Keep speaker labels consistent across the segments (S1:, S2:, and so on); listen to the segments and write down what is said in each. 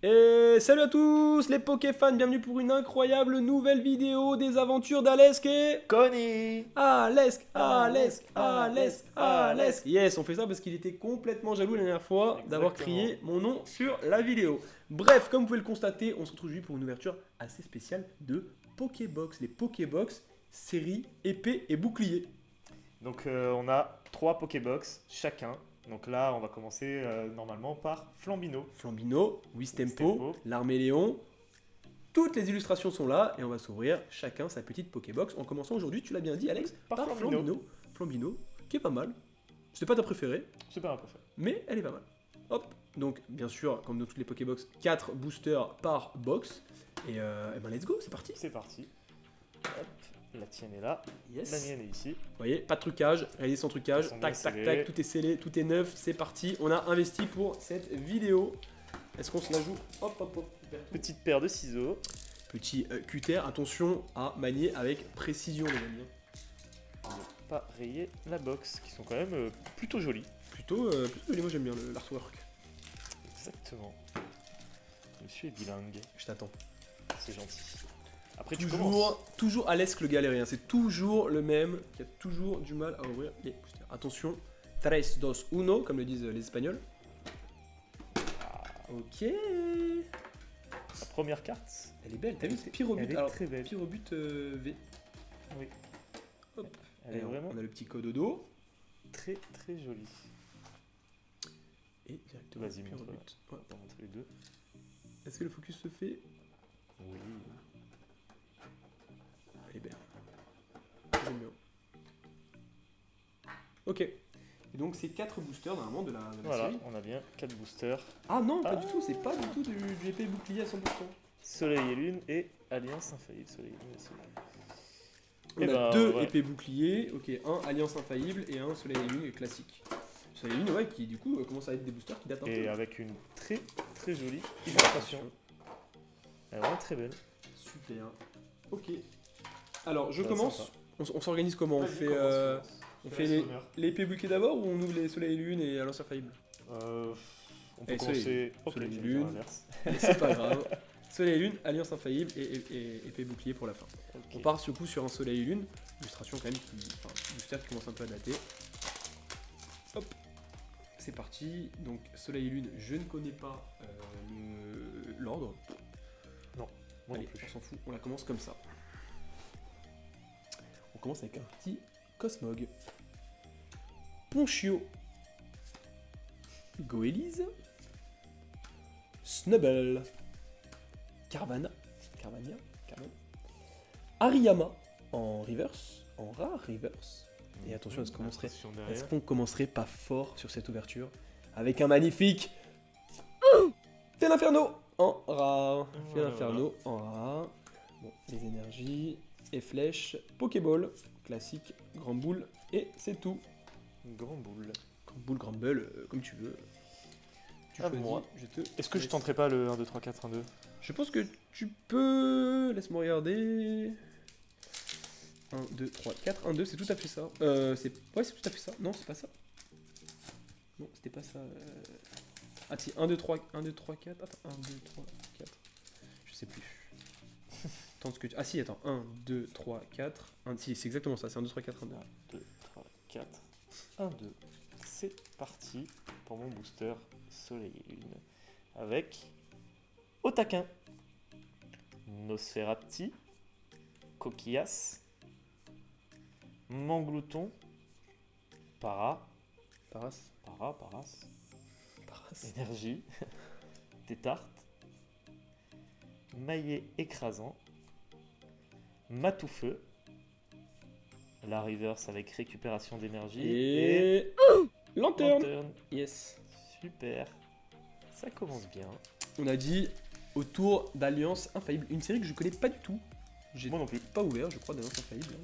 S1: Et salut à tous les Pokéfans, bienvenue pour une incroyable nouvelle vidéo des aventures d'Alesk et...
S2: Connie.
S1: Alesk.
S2: Alesk.
S1: Yes, on fait ça parce qu'il était complètement jaloux la dernière fois d'avoir
S2: Exactement.
S1: crié mon nom sur la vidéo. Bref, comme vous pouvez le constater, on se retrouve aujourd'hui pour une ouverture assez spéciale de Pokébox. Les Pokébox, série épée et bouclier.
S2: Donc on a 3 Pokébox chacun. Donc là on va commencer normalement par Flambino.
S1: Flambino, Wistempo,
S2: Wistempo.
S1: l'Arméléon. Toutes les illustrations sont là et on va s'ouvrir chacun sa petite Pokébox en commençant aujourd'hui, tu l'as bien dit Alex,
S2: Par Flambino.
S1: Flambino, qui est pas mal. C'est pas ta préférée,
S2: C'est pas un peu fait.
S1: mais elle est pas mal. Hop, donc bien sûr, comme dans toutes les Pokébox, 4 boosters par box. Et ben let's go, c'est parti.
S2: C'est parti. Hop, la tienne est là.
S1: Yes.
S2: La mienne est ici.
S1: Vous voyez, pas de trucage, réalisé sans trucage,
S2: Ils sont
S1: tac
S2: bien
S1: tac
S2: scellés.
S1: tac, tout est scellé, tout est neuf, c'est parti. On a investi pour cette vidéo. Est-ce qu'on se la joue? Hop hop hop.
S2: Petite paire de ciseaux.
S1: Petit cutter, attention à manier avec précision les amis.
S2: Pas rayer la box, qui sont quand même plutôt jolies.
S1: Plutôt joli, moi j'aime bien l'artwork.
S2: Exactement. Monsieur est bilingue.
S1: Je t'attends.
S2: C'est gentil. Après tu commences.
S1: Toujours à l'est le galérien, c'est toujours le même qui a toujours du mal à ouvrir les boosters. Attention, 3, 2, 1, comme le disent les Espagnols. Ok.
S2: La première carte.
S1: Elle est belle, t'as vu, c'est Pyrobut.
S2: Elle est
S1: Alors,
S2: très belle.
S1: Pyrobut V.
S2: Oui.
S1: Hop.
S2: Elle est vraiment
S1: On a le petit code au dos.
S2: très très jolie.
S1: Et directement
S2: Vas-y,
S1: Pyrobut.
S2: montre-la.
S1: Ouais.
S2: On va montrer les deux.
S1: Est-ce que le focus se fait?
S2: Oui.
S1: Elle est belle. J'aime bien. Ok. Et donc c'est 4 boosters normalement de la
S2: Voilà,
S1: série.
S2: on a bien 4 boosters.
S1: Ah non, pas
S2: Ah.
S1: du tout, c'est pas du tout du épée bouclier à 100%.
S2: Soleil et Lune et Alliance Infaillible. Soleil et Lune et Soleil.
S1: On
S2: Eh
S1: a
S2: ben,
S1: deux
S2: ouais.
S1: épées boucliers, ok, un Alliance Infaillible et un Soleil et Lune classique. Soleil et Lune, ouais, qui du coup commence à être des boosters qui datent un
S2: Et
S1: peu.
S2: avec une très très jolie illustration. Elle est vraiment très belle.
S1: Super. Ok. Alors, je
S2: Ouais,
S1: commence.
S2: sympa.
S1: On s'organise comment? On fait, on fait l'épée bouclier d'abord ou on ouvre les Soleil et Lune et Alliance Infaillible?
S2: On peut
S1: Eh,
S2: commencer.
S1: Soleil et
S2: je vais
S1: Lune.
S2: faire l'inverse.
S1: C'est pas grave. Soleil et Lune, Alliance Infaillible et épée bouclier pour la fin.
S2: Ok.
S1: On part sur coup sur un Soleil et Lune, illustration quand même qui, enfin, booster qui commence un peu à dater. Hop, c'est parti. Donc Soleil et Lune, je ne connais pas l'ordre.
S2: Moi non
S1: Allez,
S2: plus.
S1: on s'en fout, on la commence comme ça. On commence avec un petit Cosmog, Ponchio, Goélise, Snubble, Carvania, Hariyama en reverse, en rare reverse. Et attention,
S2: Attention
S1: est-ce
S2: derrière.
S1: qu'on commencerait pas fort sur cette ouverture avec un magnifique Feel Inferno en rare. Feel
S2: Voilà,
S1: Inferno en rare. Bon, les énergies et flèches, Pokéball, classique, Grand Boule, et c'est tout.
S2: Grand boule.
S1: Grand Boule, Grand Bull, comme tu veux. Tu
S2: À
S1: choisis,
S2: moi.
S1: je te
S2: Est-ce que je
S1: laisse.
S2: tenterai pas le 1, 2, 3, 4, 1, 2?
S1: Je pense que tu peux... Laisse-moi regarder... 1, 2, 3, 4, 1, 2, c'est tout à fait ça. Ouais, c'est tout à fait ça. Non, c'est pas ça. Non, c'était pas ça. Ah si, 1, 2, 3, 1, 2, 3, 4. Attends, 1, 2, 3, 4. Je sais plus. Tente ce que tu... Ah si, attends. 1, 2, 3, 4. 1, si, c'est exactement ça. C'est 1, 2, 3, 4, 1, 2.
S2: 1, 2, 3, 4, 1, 2. C'est parti pour mon booster Soleil et Lune avec Otaquin, Nosferati, Coquillas, Manglouton, Paras,
S1: Paras.
S2: Énergie, Tétarte, Maillet écrasant, Matoufeu, la reverse avec récupération d'énergie
S1: Et... Lanterne.
S2: Lanterne.
S1: Yes.
S2: Super, ça commence bien.
S1: On a dit autour d'Alliance Infaillible. Une série que je connais pas du tout. J'ai
S2: Moi non plus.
S1: pas ouvert, je crois, d'Alliance Infaillible.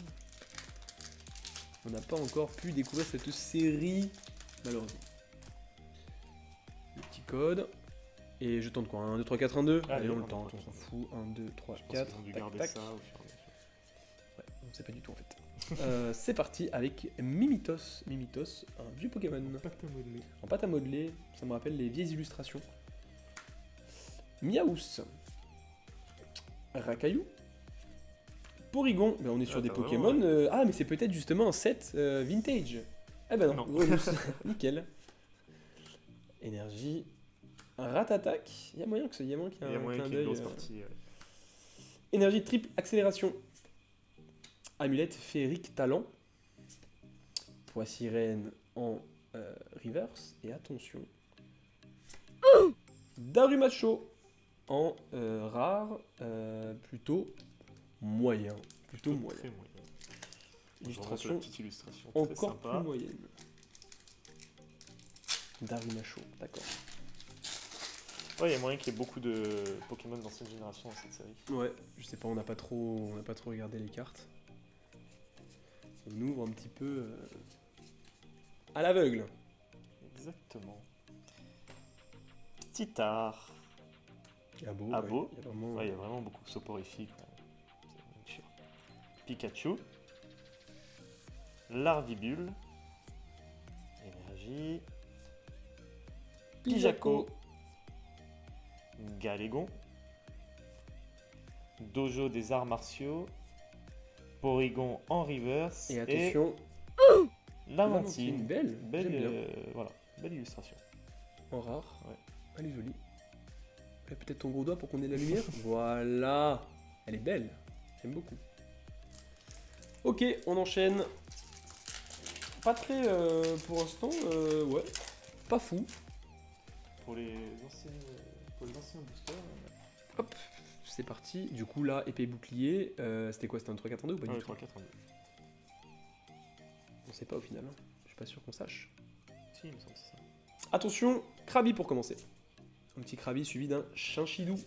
S1: On n'a pas encore pu découvrir cette série, malheureusement. Le petit code. Et je tente quoi? 1, 2, 3, 4, 1, 2.
S2: Allez,
S1: Allez, on le
S2: on
S1: tente,
S2: le
S1: on s'en fout. 1, 2, 3,
S2: Je pense
S1: 4.
S2: qu'ils ont dû
S1: Tac,
S2: garder
S1: tac.
S2: ça au fur et à mesure.
S1: Ouais, on sait pas du tout en fait. C'est parti avec Mimitos. Mimitos, un vieux Pokémon. En pâte à modeler, ça me rappelle les vieilles illustrations. Miaous. Rakayu. Porygon. Ben, on est sur
S2: Ah,
S1: des
S2: t'as
S1: Pokémon.
S2: vraiment,
S1: Ah, mais c'est peut-être justement un set vintage. Eh ben non.
S2: Non.
S1: Grenousse. Nickel. Énergie. Ratatak. Il y a moyen qu'il y ait un
S2: Il y a moyen
S1: clin
S2: qu'il y ait une
S1: d'œil,
S2: grosse partie. Ouais.
S1: Énergie triple accélération. Amulette féerique talent. Poissirène en reverse. Et attention. Darumacho en rare. Plutôt moyen. Plutôt moyen.
S2: Très moyen.
S1: Illustration
S2: Petite illustration très
S1: encore
S2: sympa.
S1: plus moyenne. Darumacho, d'accord.
S2: Ouais, il y a moyen qu'il y ait beaucoup de Pokémon d'ancienne génération dans cette série.
S1: Ouais, je sais pas, on n'a pas trop regardé les cartes. On ouvre un petit peu à l'aveugle.
S2: Exactement. Petit art.
S1: Abo,
S2: Abo.
S1: il y a vraiment...
S2: Ouais, il y a vraiment beaucoup de soporifiques. Ouais. C'est sûr. Pikachu. Larvibule. Énergie. Pijaco. Galégon. Dojo des arts martiaux. Porygon en reverse.
S1: Et attention,
S2: Lamantine.
S1: belle,
S2: Belle,
S1: j'aime bien.
S2: voilà, belle illustration.
S1: En rare.
S2: Ouais.
S1: Elle est jolie. Ouais, peut-être ton gros doigt pour qu'on ait de la lumière. Voilà. Elle est belle. J'aime beaucoup. Ok, on enchaîne. Pas très, pour l'instant, ouais. Pas fou.
S2: Pour les anciens boosters.
S1: Hop, c'est parti. Du coup, là, épée bouclier. C'était quoi? C'était un 3-4-2 ou pas du tout?
S2: 3, 4, 1, 2.
S1: On sait pas au final. Hein. Je suis pas sûr qu'on sache.
S2: Si, il me semble que c'est ça.
S1: Attention, Krabi pour commencer. Un petit Krabi suivi d'un Chinchidou.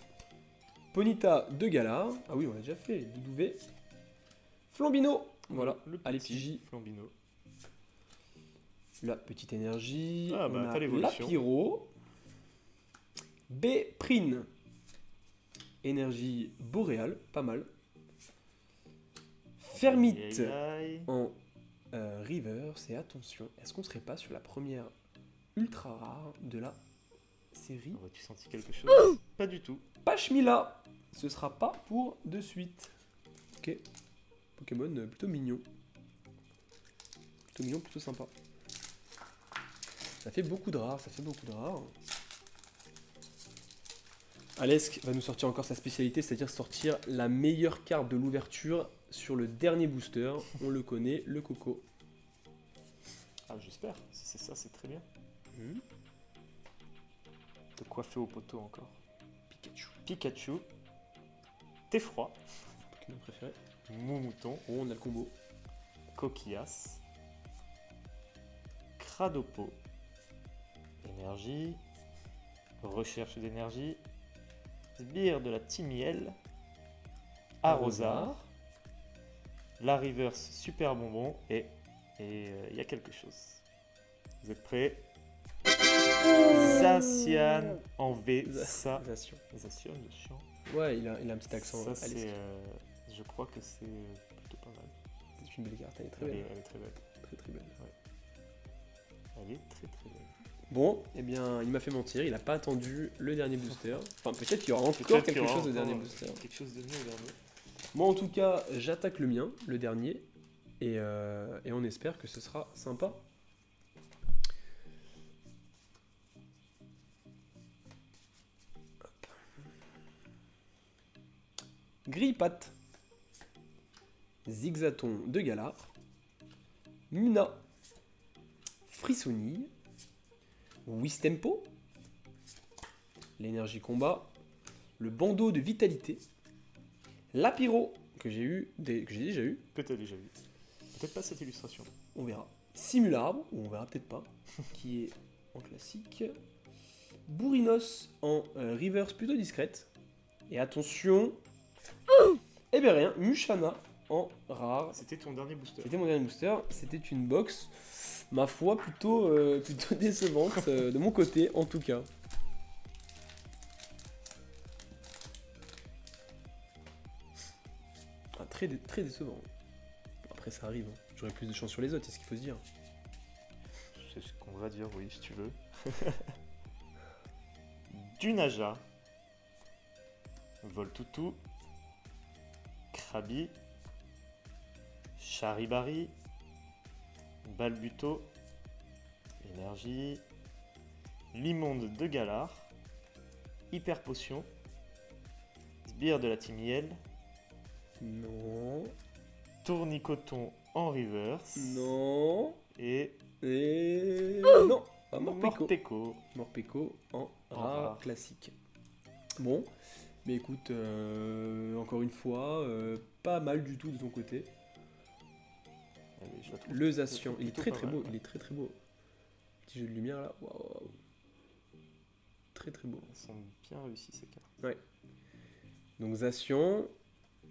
S1: Ponita de Galar. Ah oui, on l'a déjà fait. Doudouvé. Flambino. Voilà,
S2: Le
S1: allez,
S2: petit
S1: Pidgey.
S2: Flambino.
S1: La petite énergie.
S2: Ah, bah,
S1: on
S2: t'as
S1: a
S2: l'évolution.
S1: Lapiro. Prine. Énergie boréale, pas mal. Fermite
S2: Aïe, aïe, aïe.
S1: en reverse. Et attention, est-ce qu'on serait pas sur la première ultra rare de la série?
S2: Aurais-tu senti quelque chose? Pas du tout.
S1: Pachmila. Ce sera pas pour de suite. Ok. Pokémon plutôt mignon. Plutôt mignon, plutôt sympa. Ça fait beaucoup de rares, ça fait beaucoup de rares. Alesk va nous sortir encore sa spécialité, c'est-à-dire sortir la meilleure carte de l'ouverture sur le dernier booster. On le connaît, le Coco.
S2: Ah, j'espère. Si c'est ça, c'est très bien.
S1: Hmm.
S2: De coiffer au poteau encore.
S1: Pikachu.
S2: Pikachu. Thé froid.
S1: Pokémon préféré.
S2: Moumouton.
S1: Oh, on a le combo.
S2: Coquillas. Cradopo. Énergie. Recherche d'énergie. Sbire de la Timiel. Arrosard. La Reverse Super Bonbon. Et il y a quelque chose. Vous êtes prêts? Zacian en V.
S1: Zacian.
S2: Zacian, le chien.
S1: Ouais, il a un petit accent.
S2: Ça,
S1: Alesk.
S2: c'est, je crois que c'est plutôt pas mal.
S1: C'est une belle carte, elle est très
S2: Elle
S1: belle.
S2: est, elle est très belle.
S1: Très très belle.
S2: Elle est très très belle.
S1: Bon, eh bien, il m'a fait mentir, il a pas attendu le dernier booster. Enfin, peut-être qu'il y aura encore
S2: Peut-être
S1: quelque
S2: qu'il y aura
S1: chose au
S2: encore
S1: dernier booster.
S2: Quelque chose de mieux au dernier.
S1: Moi, en tout cas, j'attaque le mien, le dernier, et on espère que ce sera sympa. Hop. Grille-patte. Zigzaton de Galar. Muna. Frissonille. Wistempo. L'énergie combat. Le bandeau de vitalité. Lapiro, que j'ai déjà eu,
S2: Peut-être déjà vu. Peut-être pas cette illustration.
S1: on verra. Simularbre, ou on verra peut-être pas, qui est en classique. Bourrinos en reverse plutôt discrète. Et attention, eh bien rien, Mushana en rare.
S2: C'était ton dernier booster.
S1: C'était mon dernier booster, c'était une box, ma foi, plutôt décevante, de mon côté en tout cas. Ah, très décevant. Après ça arrive, hein. J'aurais plus de chance sur les autres, c'est ce qu'il faut se dire.
S2: C'est ce qu'on va dire, oui, si tu veux. Du Naja. Voltoutou, Krabi, Charibari, Balbuto, Énergie, Limonde de Galar, Hyper Potion, Sbire de la Timiel,
S1: Non.
S2: Tournicoton en reverse
S1: Non.
S2: et
S1: Non. Ah, Morpeko.
S2: Morpeko.
S1: Morpeko en
S2: En
S1: rare
S2: rare.
S1: classique. Bon. Mais écoute, encore une fois, pas mal du tout de ton côté.
S2: Allez, je la trouve
S1: Le Zacian, il est
S2: plutôt
S1: très
S2: pas
S1: très
S2: mal,
S1: beau,
S2: ouais.
S1: il est très très beau. Petit jeu de lumière là, waouh. Très très beau.
S2: Elles sont bien réussies ces cartes.
S1: Donc Zacian,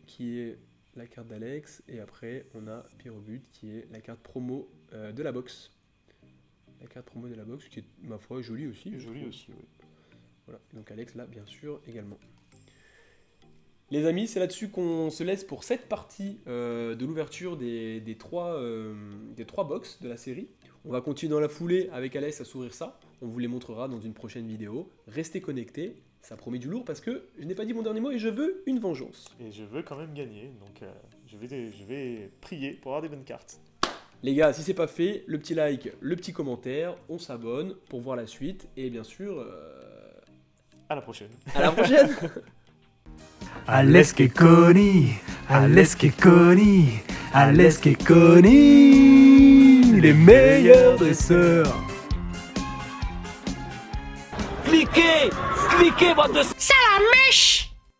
S1: qui est la carte d'Alex, et après on a Pyrobut, qui est la carte promo de la box. La carte promo de la box, qui est ma foi jolie aussi. je
S2: Joli
S1: trouve.
S2: aussi, oui.
S1: Voilà, et donc Alex là, bien sûr, également. Les amis, c'est là-dessus qu'on se laisse pour cette partie de l'ouverture des trois box de la série. On va continuer dans la foulée avec Alex à s'ouvrir ça. On vous les montrera dans une prochaine vidéo. Restez connectés, ça promet du lourd parce que je n'ai pas dit mon dernier mot et je veux une vengeance.
S2: Et je veux quand même gagner, donc je vais prier pour avoir des bonnes cartes.
S1: Les gars, si c'est pas fait, le petit like, le petit commentaire, on s'abonne pour voir la suite et bien sûr,
S2: À la prochaine.
S1: à la prochaine.
S3: Alles che coni, les meilleurs dresseurs.
S4: Cliquez, bande de
S5: Ça la mèche!